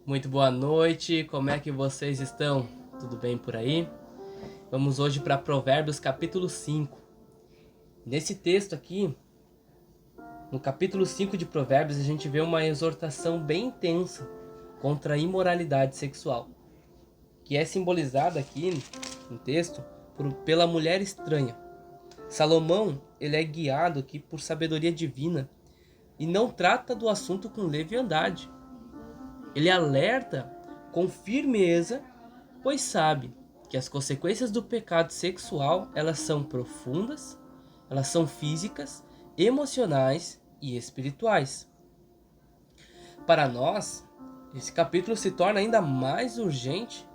Muito boa noite, como é que vocês estão? Tudo bem por aí? Vamos hoje para Provérbios capítulo 5. Nesse texto aqui, no capítulo 5 de Provérbios, a gente vê uma exortação bem intensa contra a imoralidade sexual, que é simbolizada aqui no texto pela mulher estranha. Salomão, ele é guiado aqui por sabedoria divina e não trata do assunto com leviandade. Ele alerta com firmeza, pois sabe que as consequências do pecado sexual, elas são profundas, elas são físicas, emocionais e espirituais. Para nós, esse capítulo se torna ainda mais urgente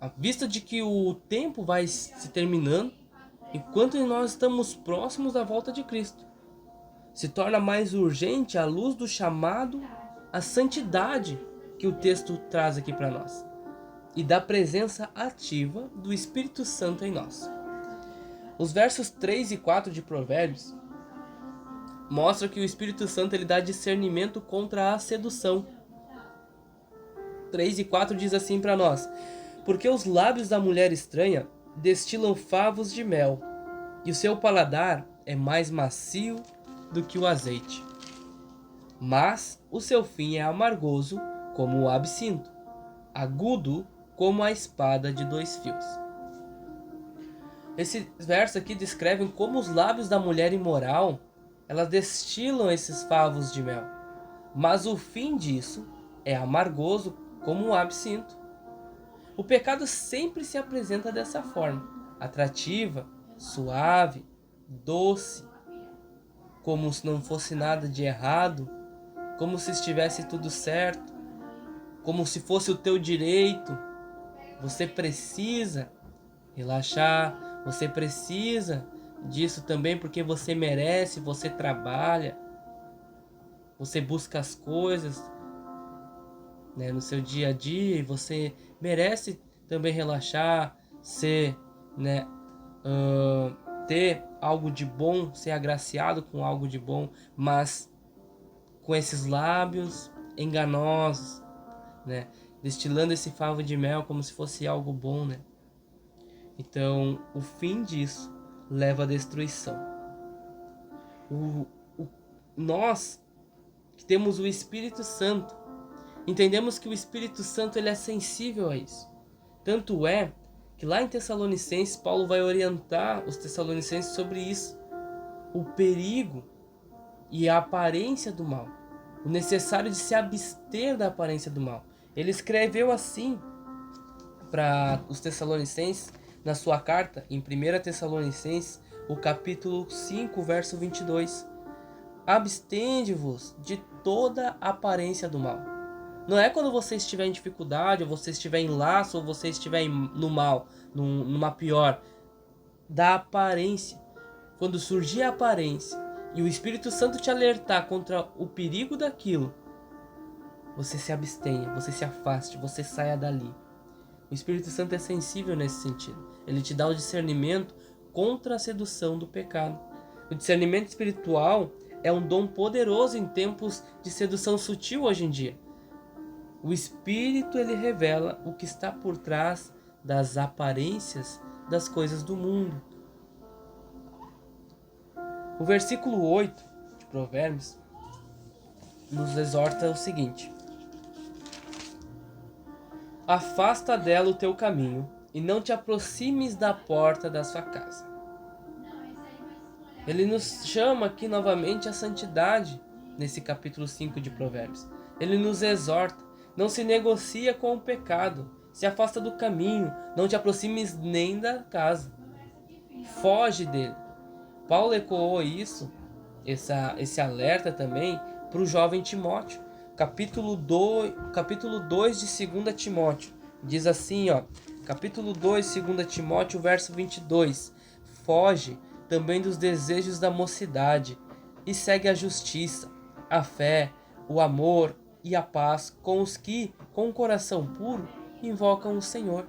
à vista de que o tempo vai se terminando enquanto nós estamos próximos da volta de Cristo. Se torna mais urgente à luz do chamado à santidade que o texto traz aqui para nós e da presença ativa do Espírito Santo em nós. Os versos 3 e 4 de Provérbios mostram que o Espírito Santo ele dá discernimento contra a sedução. 3 e 4 diz assim para nós: porque os lábios da mulher estranha destilam favos de mel, e o seu paladar é mais macio do que o azeite. Mas o seu fim é amargoso como o absinto, agudo como a espada de 2 fios. Esse verso aqui descreve como os lábios da mulher imoral, elas destilam esses favos de mel, mas o fim disso é amargoso como um absinto. O pecado sempre se apresenta dessa forma, atrativa, suave, doce, como se não fosse nada de errado, como se estivesse tudo certo, como se fosse o teu direito. Você precisa relaxar, você precisa disso também porque você merece, você trabalha, você busca as coisas, né, no seu dia a dia, e você merece também relaxar, ser, né, ter algo de bom, ser agraciado com algo de bom, mas com esses lábios enganosos, né, destilando esse favo de mel como se fosse algo bom, né? Então, o fim disso leva à destruição. Nós que temos o Espírito Santo, entendemos que o Espírito Santo ele é sensível a isso. Tanto é que lá em Tessalonicenses, Paulo vai orientar os Tessalonicenses sobre isso. O perigo e a aparência do mal. O necessário de se abster da aparência do mal. Ele escreveu assim para os Tessalonicenses, na sua carta, em 1 Tessalonicenses, o capítulo 5, verso 22. Abstende-vos de toda aparência do mal. Não é quando você estiver em dificuldade, ou você estiver em laço, ou você estiver no mal, numa pior. Da aparência. Quando surgir a aparência e o Espírito Santo te alertar contra o perigo daquilo, você se abstenha, você se afaste, você saia dali. O Espírito Santo é sensível nesse sentido. Ele te dá o discernimento contra a sedução do pecado. O discernimento espiritual é um dom poderoso em tempos de sedução sutil hoje em dia. O Espírito ele revela o que está por trás das aparências das coisas do mundo. O versículo 8 de Provérbios nos exorta o seguinte: afasta dela o teu caminho e não te aproximes da porta da sua casa. Ele nos chama aqui novamente à santidade nesse capítulo 5 de Provérbios. Ele nos exorta: não se negocia com o pecado, se afasta do caminho, não te aproximes nem da casa. Foge dele. Paulo ecoou isso, esse alerta também, para o jovem Timóteo. Capítulo 2 de 2 Timóteo. Diz assim, capítulo 2, 2 Timóteo, verso 22. Foge também dos desejos da mocidade e segue a justiça, a fé, o amor e a paz com os que, com o coração puro, invocam o Senhor.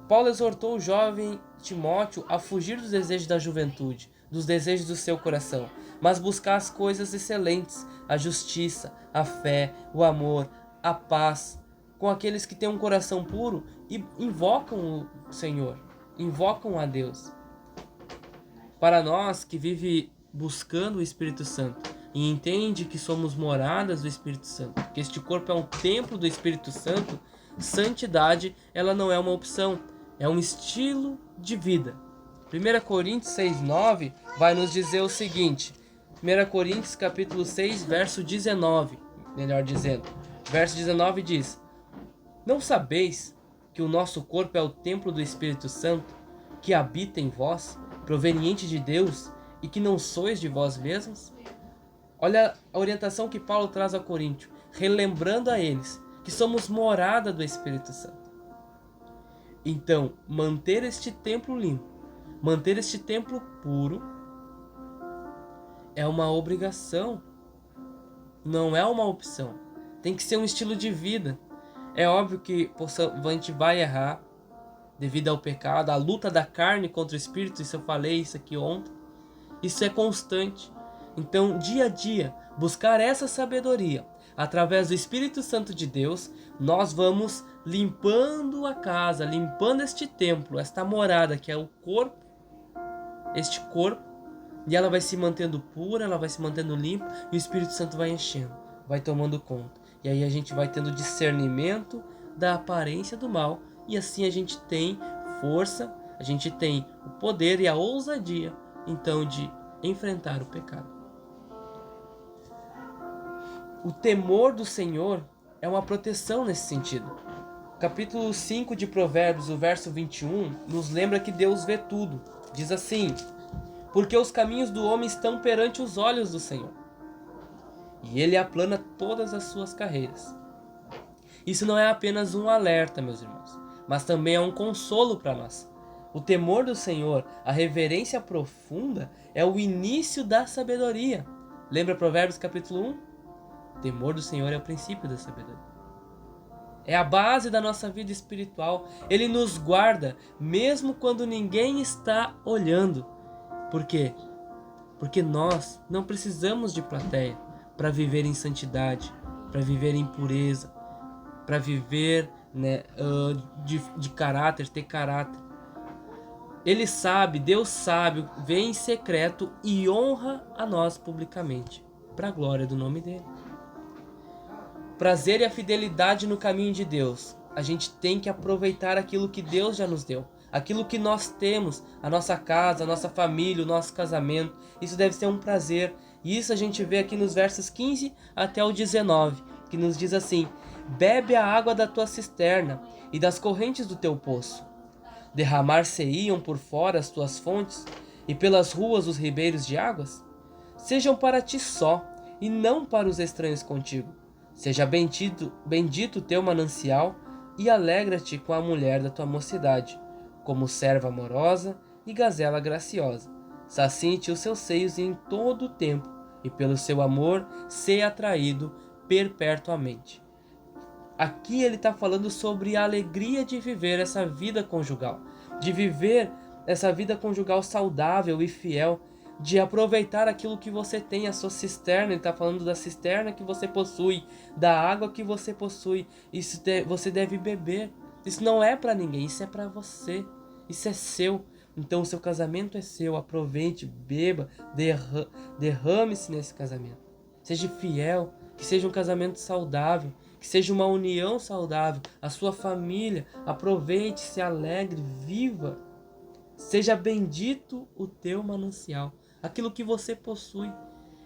Paulo exortou o jovem Timóteo a fugir dos desejos da juventude, dos desejos do seu coração, mas buscar as coisas excelentes, a justiça, a fé, o amor, a paz com aqueles que têm um coração puro e invocam o Senhor, invocam a Deus. Para nós que vive buscando o Espírito Santo e entende que somos moradas do Espírito Santo, que este corpo é um templo do Espírito Santo, santidade, ela não é uma opção, é um estilo de vida. 1 Coríntios 6:9 vai nos dizer o seguinte, 1 Coríntios capítulo 6, verso 19, melhor dizendo, verso 19 diz: Não sabeis que o nosso corpo é o templo do Espírito Santo, que habita em vós, proveniente de Deus, e que não sois de vós mesmos? Olha a orientação que Paulo traz a Coríntio, relembrando a eles que somos morada do Espírito Santo. Então, manter este templo limpo, manter este templo puro, é uma obrigação, não é uma opção. Tem que ser um estilo de vida. É óbvio que a gente vai errar devido ao pecado, a luta da carne contra o espírito, isso eu falei isso aqui ontem. Isso é constante. Então, dia a dia, buscar essa sabedoria através do Espírito Santo de Deus, nós vamos limpando a casa, limpando este templo, esta morada que é o corpo, este corpo, e ela vai se mantendo pura, ela vai se mantendo limpa, e o Espírito Santo vai enchendo, vai tomando conta. E aí a gente vai tendo discernimento da aparência do mal, e assim a gente tem força, a gente tem o poder e a ousadia, então, de enfrentar o pecado. O temor do Senhor é uma proteção nesse sentido. Capítulo 5 de Provérbios, o verso 21, nos lembra que Deus vê tudo. Diz assim: Porque os caminhos do homem estão perante os olhos do Senhor, e Ele aplana todas as suas carreiras. Isso não é apenas um alerta, meus irmãos, mas também é um consolo para nós. O temor do Senhor, a reverência profunda, é o início da sabedoria. Lembra Provérbios capítulo 1? O temor do Senhor é o princípio da sabedoria. É a base da nossa vida espiritual. Ele nos guarda, mesmo quando ninguém está olhando. Por quê? Porque nós não precisamos de plateia para viver em santidade, para viver em pureza, para viver, né, de caráter, ter caráter. Ele sabe, Deus sabe, vem em secreto e honra a nós publicamente, para a glória do nome dele. Prazer e a fidelidade no caminho de Deus. A gente tem que aproveitar aquilo que Deus já nos deu, aquilo que nós temos, a nossa casa, a nossa família, o nosso casamento. Isso deve ser um prazer. E isso a gente vê aqui nos versos 15 até o 19, que nos diz assim: Bebe a água da tua cisterna e das correntes do teu poço. Derramar-se-iam por fora as tuas fontes, e pelas ruas os ribeiros de águas? Sejam para ti só, e não para os estranhos contigo. Seja bendito o teu manancial, e alegra-te com a mulher da tua mocidade, como serva amorosa e gazela graciosa. Sacinte os seus seios em todo o tempo, e pelo seu amor ser atraído perpetuamente. Aqui ele está falando sobre a alegria de viver essa vida conjugal, de viver essa vida conjugal saudável e fiel, de aproveitar aquilo que você tem, a sua cisterna. Ele está falando da cisterna que você possui, da água que você possui. Isso você deve beber. Isso não é para ninguém, isso é para você. Isso é seu. Então o seu casamento é seu. Aproveite, beba, derrame-se nesse casamento. Seja fiel, que seja um casamento saudável, que seja uma união saudável. A sua família, aproveite, se alegre, viva. Seja bendito o teu manancial, aquilo que você possui.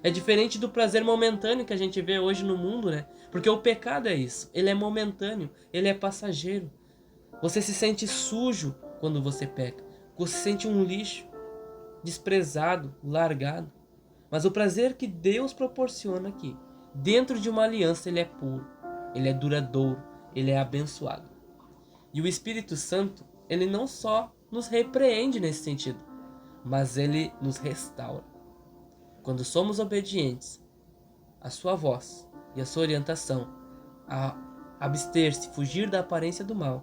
É diferente do prazer momentâneo que a gente vê hoje no mundo, né? Porque o pecado é isso, ele é momentâneo, ele é passageiro. Você se sente sujo quando você peca, você se sente um lixo, desprezado, largado. Mas o prazer que Deus proporciona aqui, dentro de uma aliança, ele é puro, ele é duradouro, ele é abençoado. E o Espírito Santo, ele não só nos repreende nesse sentido, mas ele nos restaura. Quando somos obedientes à sua voz e à sua orientação, a abster-se, fugir da aparência do mal,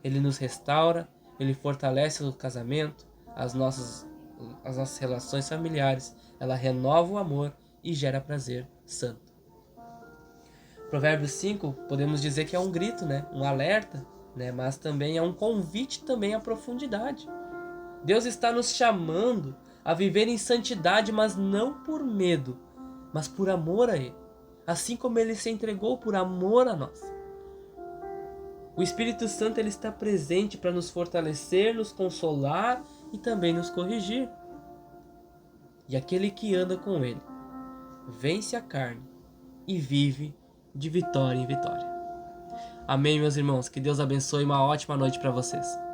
ele nos restaura, ele fortalece o casamento, as nossas relações familiares, ela renova o amor e gera prazer santo. Provérbios 5, podemos dizer que é um grito, né? Um alerta, né? Mas também é um convite também à profundidade. Deus está nos chamando a viver em santidade, mas não por medo, mas por amor a Ele. Assim como Ele se entregou por amor a nós. O Espírito Santo ele está presente para nos fortalecer, nos consolar e também nos corrigir. E aquele que anda com Ele vence a carne e vive de vitória em vitória. Amém, meus irmãos. Que Deus abençoe e uma ótima noite para vocês.